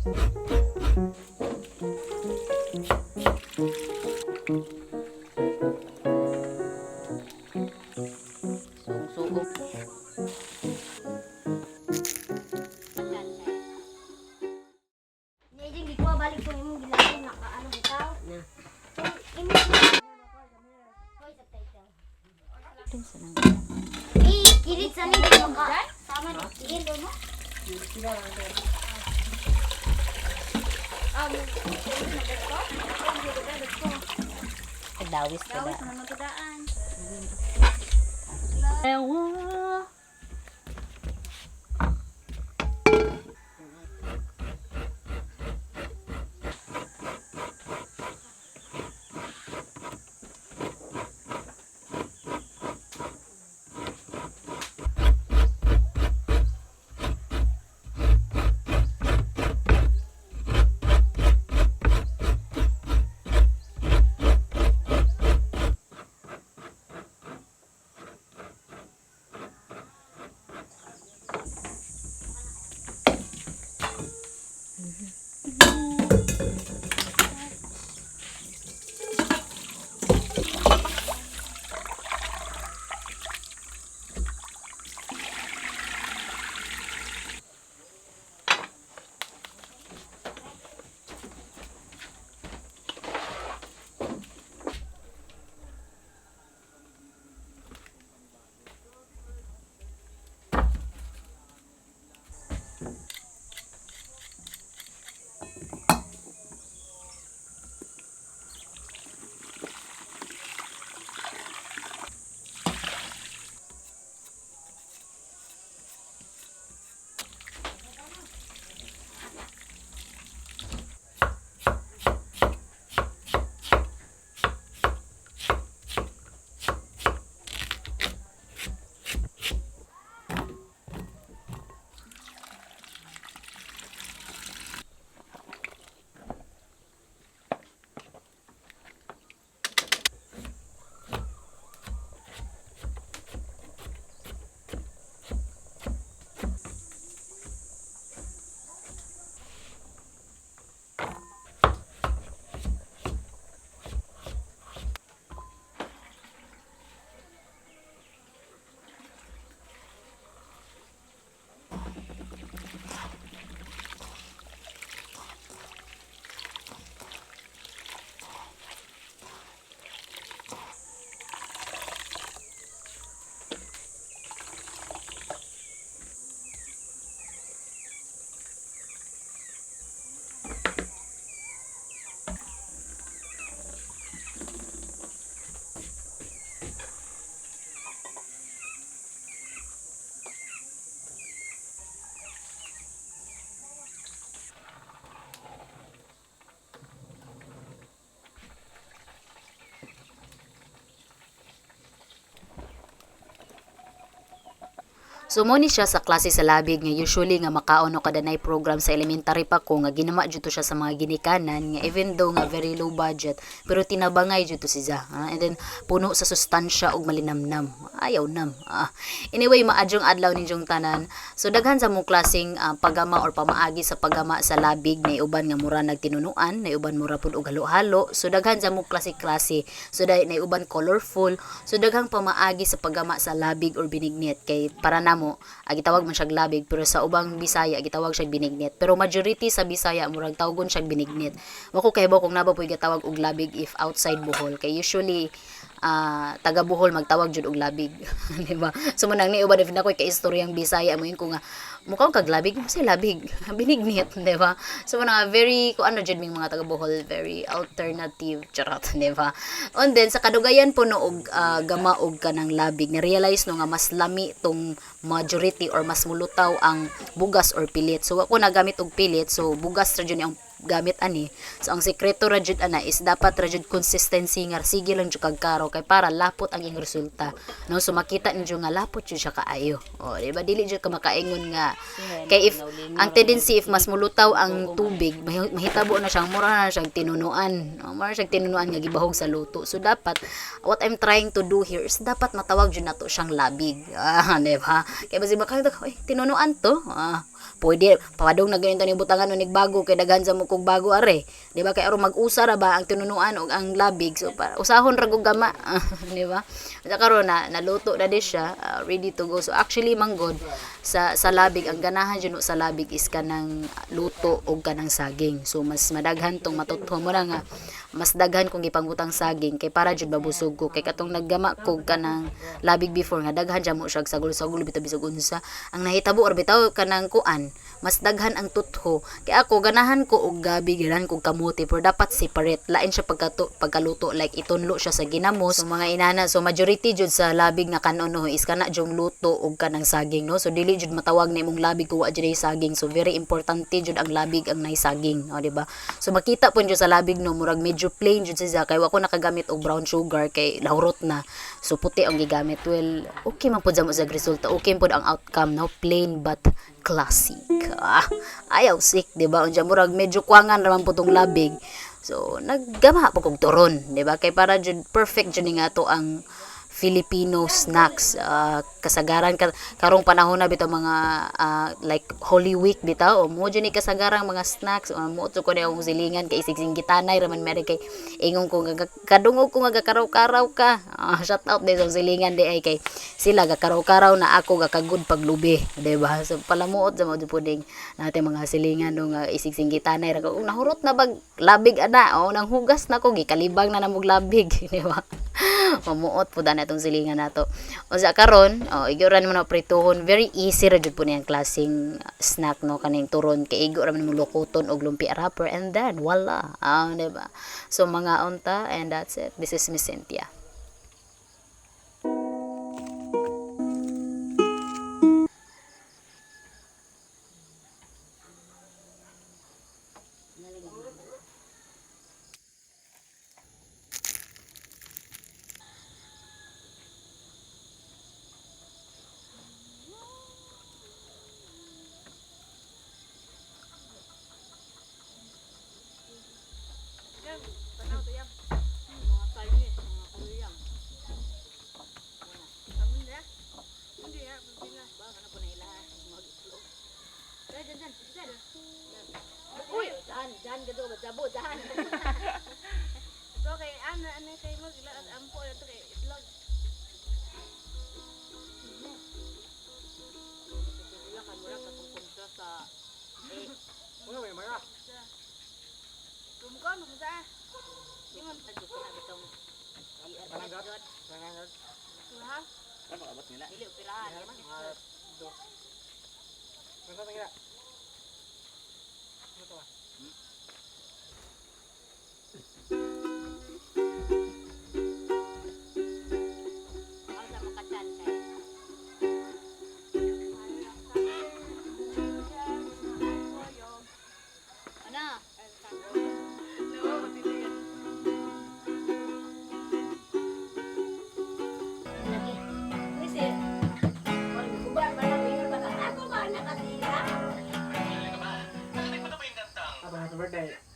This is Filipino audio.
Sugog. Nijing di ko balik ko imong gilawin naka ano bitaw. Na. Imong hoy sa title. Ito sa nang. Kilit sa ni ko ka. Sama ni kilit mo. Dawis ka Dawis ba? man magdaan. Ewa. So mo ni siya sa klase sa labig nga usually nga makaon o kadanay program sa elementary pa ko nga ginama jud to siya sa mga ginikanan nga even though nga very low budget pero tinabangay jud to siya. And then puno sa sustansya ug malinamnam. Ayaw nam. Anyway, maadyong adlaw ninyong tanan. So daghan sa mong klaseng pagama or pamaagi sa pagama sa labig na uban nga mura nagtinunuan, na uban mura pud og halo-halo. So daghan sa mong klase-klase. So na uban colorful. So daghang pamaagi sa pagama sa labig or binignit kay para namo gitawag man siya labig pero sa ubang Bisaya gitawag siya binignit pero majority sa Bisaya murag tawgon siya binignit. Wako kay kung naba po'y gitawag og labig if outside Bohol kay usually taga Bohol magtawag jud og labig di ba? So manang ni uban if nakoy kay istoryang Bisaya mo yun ko nga mukhang kaglabig mo say labig binignit di ba? So manang very kuan na jud ming mga taga Bohol very alternative charot di ba? And then sa kadugayan po no og gama og kanang labig ni realize no nga mas lami tong majority or mas mulutaw ang bugas or pilit. So ako nagamit og pilit so bugas ra jud ang gamit ani. So ang sekreto ra jud ana is dapat ra jud consistency nga sige lang jud kag karo kay para lapot ang iyong resulta. No so makita ninyo nga lapot jud siya kaayo. O di ba dili jud ka makaingon nga kay if ang tendency if mas mulutaw ang tubig mahitabo na siyang mura na siyang tinunuan. Mura siyang tinunuan nga gibahog sa luto. So dapat what I'm trying to do here is dapat matawag jud nato siyang labig. Di ba? Kay basi makita ko tinunuan to. pwede padong na ganito ni butangan unig bago kay daghan sa mo kog bago are, di ba? Kay aron mag-usa ra ba ang tinunuan og ang labig, so para usahon ra gug gama, di ba? Sa karon na naluto na di siya, ready to go. So actually manggod sa labig, ang ganahan jud sa labig is kanang luto og kanang saging. So mas madaghan tong matuthon mo na nga mas daghan kung gipangbutang saging kay para jud mabusog ko, kay katong naggama kog kanang labig before nga daghan jud mo siya sagol-sagol bitab-bisag unsa ang nahitabo or bitaw kanang kuan, mas daghan ang tutho. Kay ako ganahan ko og gabi, ganahan ko kamuti, pero dapat separate, lain siya pagkaluto, like itunlo siya sa ginamos. So mga inana, so majority jud sa labig nga kanon no is kana jud luto og kanang saging, no? So dili jud matawag na imong labig kuwa jud ay saging. So very importante jud ang labig ang nay saging, o di ba? So makita pun jud sa labig no, murag medyo plain jud siya, kay wako nakagamit og brown sugar kay lahurot na. So puti ang gigamit. Well, okay man pud sa mo sa resulta, okay pud ang outcome, no? Plain but classic. Ayaw sick, di ba? Unsa murag medyo kuwangan raman putong labig. So naggama pa kog turon, di ba? Kay para jud perfect jud nga to ang Filipino snacks. Kasagaran karong panahon na bitaw mga like Holy Week bitaw, o mo ni kasagarang mga snacks, mo to ko na akong silingan kay isigsing gitanay raman meri kay ingon ko kadungog ko nga karaw-karaw ka. Shout out din sa silingan di ay kay sila gakaraw-karaw na ako gakagud paglubi, di ba? So palamuot sa mo puding natin mga silingan no nga isigsing gitanay ra ko nahurot na bag labig ana, nang hugas na ko gikalibang na namog labig, di ba? Mamuot po na itong silingan nato. O sa karon, iguran mo na prituhon, very easy ra jud po niyang klaseng snack, no, kaning turon kay igo ra man mo lukuton og lumpia wrapper and then voila, diba? So mga unta, and that's it. This is Miss Cynthia. Uy, jan gado jabo jan. Ito kay ana kay mo ila at ampo ito kay itlog. Ila kan mura ka tungkol sa Ano may mara? Kumkon mo sa. Ingon tagdo ko na bitong Pananggat. Suha. Ano abot nila? Dili operahan. Do. Ano sa nila? Ano to? Ang sa makatan kay. Ana, Happy birthday.